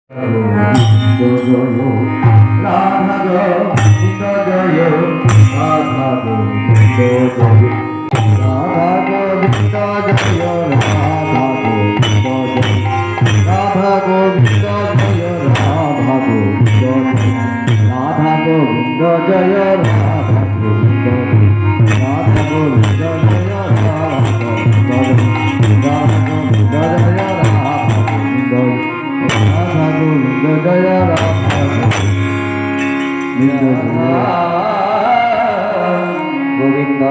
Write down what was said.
Govinda Joy Radha Govinda Joy Radha Govinda Joy Radha Govinda Joy Radha Govinda Joy Radha Govinda Joy Radha Govinda Joy Radha Govinda Joy Radha Govinda Joy Radha Govinda Joy Radha Govinda Radha Govinda Joy Radha Govinda Radha Govinda Joy Radha Govinda Joy Radha Govinda